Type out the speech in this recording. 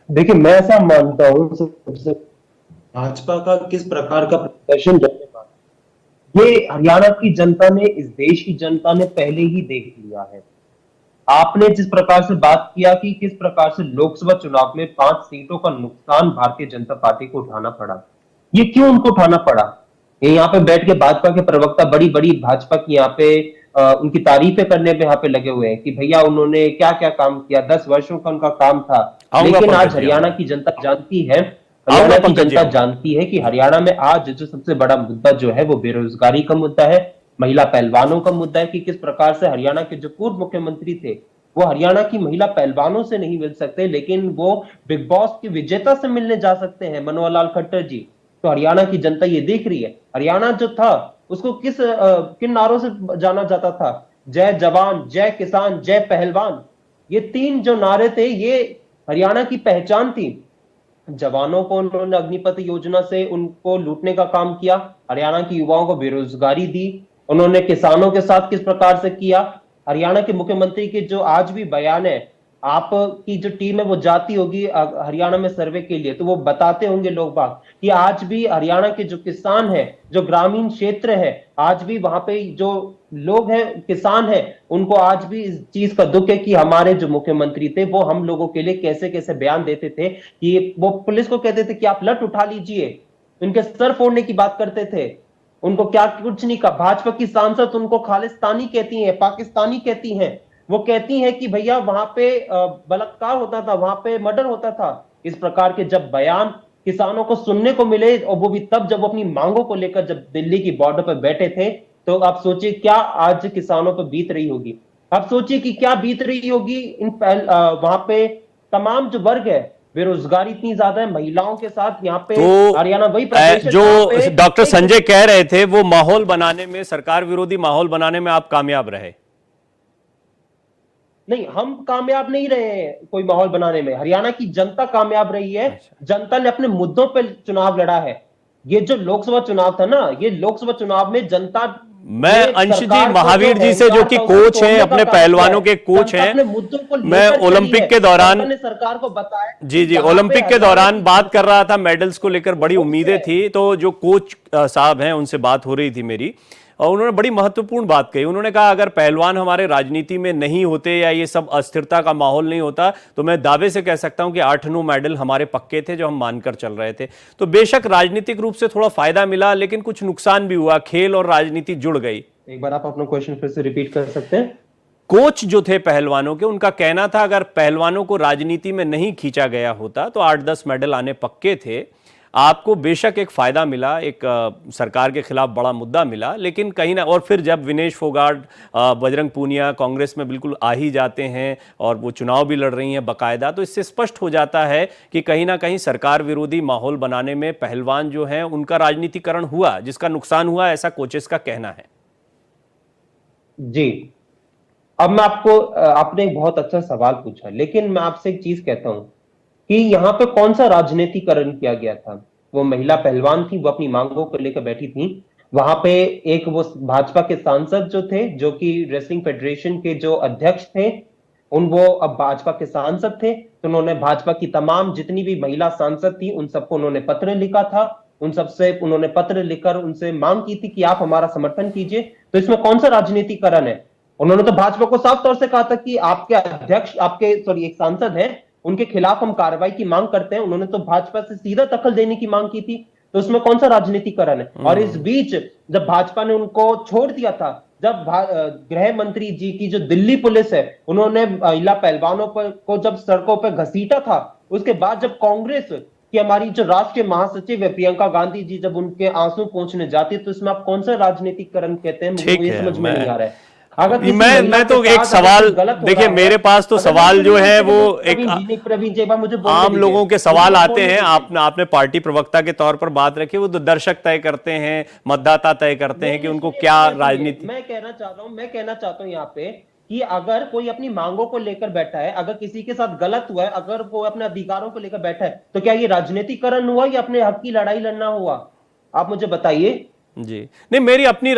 देखिए, मैं ऐसा मानता हूँ सबसे भाजपा का किस प्रकार का प्रदर्शन रहने वाला है, ये हरियाणा की जनता ने, इस देश की जनता ने पहले ही देख लिया है। आपने जिस प्रकार से बात किया कि किस प्रकार से लोकसभा चुनाव में 5 सीटों का नुकसान भारतीय जनता पार्टी को उठाना पड़ा, ये क्यों उनको उठाना पड़ा? ये यहाँ पे बैठ के भाजपा के प्रवक्ता बड़ी बड़ी भाजपा की यहाँ पे उनकी तारीफें करने में यहाँ पे लगे हुए हैं कि भैया उन्होंने क्या क्या काम किया, 10 वर्षों का उनका काम था। आऊंगा लेकिन आज पंकज जी, हरियाणा आऊंगा। की जनता जानती है, हरियाणा आऊंगा की पंकज जी, जनता आऊंगा। जानती है कि हरियाणा में आज जो सबसे बड़ा मुद्दा जो है वो बेरोजगारी का मुद्दा है, महिला पहलवानों का मुद्दा है कि किस प्रकार से हरियाणा के जो पूर्व मुख्यमंत्री थे वो हरियाणा की महिला पहलवानों से नहीं मिल सकते, लेकिन वो बिग बॉस की विजेता से मिलने जा सकते हैं, मनोहर लाल खट्टर जी। तो हरियाणा की जनता ये देख रही है। हरियाणा जो था उसको किन नारों से जाना जाता था? जय जवान, जय किसान, जय पहलवान। ये तीन जो नारे थे ये हरियाणा की पहचान थी। जवानों को उन्होंने अग्निपथ योजना से उनको लूटने का काम किया, हरियाणा के युवाओं को बेरोजगारी दी। उन्होंने किसानों के साथ किस प्रकार से किया? हरियाणा के मुख्यमंत्री के जो आज भी बयान है, आपकी जो टीम है वो जाती होगी हरियाणा में सर्वे के लिए, तो वो बताते होंगे लोग बाग कि आज भी हरियाणा के जो किसान है, जो ग्रामीण क्षेत्र है, आज भी वहां पे जो लोग हैं, किसान हैं, उनको आज भी इस चीज का दुख है कि हमारे जो मुख्यमंत्री थे वो हम लोगों के लिए कैसे कैसे बयान देते थे कि वो पुलिस को कहते थे कि आप लट उठा लीजिए, उनके सर फोड़ने की बात करते थे। उनको क्या कुछ नहीं कहा। भाजपा की सांसद उनको खालिस्तानी कहती हैं, पाकिस्तानी कहती हैं। वो कहती हैं कि भैया वहां पे बलात्कार होता था, वहां पे मर्डर होता था। इस प्रकार के जब बयान किसानों को सुनने को मिले, और वो भी तब जब वो अपनी मांगों को लेकर जब दिल्ली की बॉर्डर पर बैठे थे, तो आप सोचिए क्या आज किसानों पर बीत रही होगी। आप सोचिए कि क्या बीत रही होगी वहां पे तमाम जो वर्ग है। बेरोजगारी इतनी ज्यादा है, महिलाओं के साथ यहाँ पे तो हरियाणा वही प्रदेश है जो जहां पे डॉक्टर एक संजय कह रहे थे वो माहौल बनाने में, सरकार विरोधी माहौल बनाने में आप कामयाब रहे। नहीं, हम कामयाब नहीं रहे हैं कोई माहौल बनाने में, हरियाणा की जनता कामयाब रही है। अच्छा। जनता ने अपने मुद्दों पर चुनाव लड़ा है। ये जो लोकसभा चुनाव था ना, ये लोकसभा चुनाव में जनता मैं ने अंश जी, सरकार का जो महावीर जी से, जो अहंकार कि था उसे कोच हैं, तोड़ने का अपने काम किया पहलवानों है। के कोच जनता हैं, अपने मुद्दों को मैं लेकर चली है। ओलंपिक के जनता दौरान, ने सरकार को बताया जी जी, जहां पे ओलंपिक के हरियाणा दौरान की बात कर जनता रहा था, मेडल्स को लेकर बड़ी खुश उम्मीदें है। थी, तो जो कोच साहब हैं उनसे बात हो रही थी मेरी, और उन्होंने बड़ी महत्वपूर्ण बात कही। उन्होंने कहा अगर पहलवान हमारे राजनीति में नहीं होते या ये सब अस्थिरता का माहौल नहीं होता, तो मैं दावे से कह सकता हूं कि 8-9 मेडल हमारे पक्के थे जो हम मानकर चल रहे थे। तो बेशक राजनीतिक रूप से थोड़ा फायदा मिला, लेकिन कुछ नुकसान भी हुआ, खेल और राजनीति जुड़ गई। एक बार आप अपना क्वेश्चन फिर से रिपीट कर सकते हैं? कोच जो थे पहलवानों के, उनका कहना था अगर पहलवानों को राजनीति में नहीं खींचा गया होता तो 8-10 मेडल आने पक्के थे। आपको बेशक एक फायदा मिला, एक सरकार के खिलाफ बड़ा मुद्दा मिला, लेकिन कहीं ना, और फिर जब विनेश फोगाट, बजरंग पूनिया कांग्रेस में बिल्कुल आ ही जाते हैं और वो चुनाव भी लड़ रही हैं बाकायदा, तो इससे स्पष्ट हो जाता है कि कहीं ना कहीं सरकार विरोधी माहौल बनाने में पहलवान जो हैं उनका राजनीतिकरण हुआ, जिसका नुकसान हुआ, ऐसा कोचेस का कहना है। जी। अब मैं आपको आपने एक बहुत अच्छा सवाल पूछा, लेकिन मैं आपसे एक चीज कहता हूं कि यहाँ पे कौन सा राजनीतिकरण किया गया था? वो महिला पहलवान थी, वो अपनी मांगों को लेकर बैठी थी। वहां पे एक वो भाजपा के सांसद जो थे, जो कि रेसलिंग फेडरेशन के जो अध्यक्ष थे, वो अब भाजपा के सांसद थे, तो उन्होंने भाजपा की तमाम जितनी भी महिला सांसद थी उन सबको उन्होंने पत्र लिखा था। उन सबसे उन्होंने पत्र लिखकर उनसे मांग की थी कि आप हमारा समर्थन कीजिए। तो इसमें कौन सा राजनीतिकरण है? उन्होंने तो भाजपा को साफ तौर से कहा था कि आपके अध्यक्ष, आपके सॉरी एक सांसद हैं, उनके खिलाफ हम कार्रवाई की मांग करते हैं। उन्होंने तो भाजपा से सीधा दखल देने की मांग की थी। तो उसमें कौन सा राजनीतिकरण है? और इस बीच जब भाजपा ने उनको छोड़ दिया था, जब गृह मंत्री जी की जो दिल्ली पुलिस है, उन्होंने महिला पहलवानों पर को जब सड़कों पर घसीटा था, उसके बाद जब कांग्रेस कि हमारी जो राष्ट्रीय महासचिव है प्रियंका गांधी जी, जब उनके आंसू पहुंचने जाती है, तो इसमें आप कौन सा राजनीतिकरण कहते हैं? मुझे ठीक ये है, समझ में नहीं आ रहा है। अगर किसी महिला मैं के तो एक साथ अगर सवाल, कुछ गलत हो देखिए रहा है, मेरे पास तो अगर नहीं सवाल जो सुनिए, एक है वो सेकंड एक प्रवीण जी, नहीं प्रवीण जी, एक बार मुझे बोलने आम दीजिए, लोगों के मुझे सवाल बस आते बोलने हैं। दीजिए। आपने पार्टी प्रवक्ता के तौर पर बात रखी, वो तो दर्शक तय करते हैं, मतदाता तय करते हैं नहीं कि नहीं, उनको सुनिए क्या सुनिए सुनिए, राजनीति। मैं कहना चाहता हूं यहाँ पे कि अगर कोई अपनी मांगों को लेकर बैठा है, अगर किसी के साथ गलत हुआ है, अगर वो अपने अधिकारों को लेकर बैठा है, तो क्या ये राजनीतिकरण हुआ या अपने हक की लड़ाई लड़ना हुआ? आप मुझे बताइए। जी नहीं, मेरी अपनी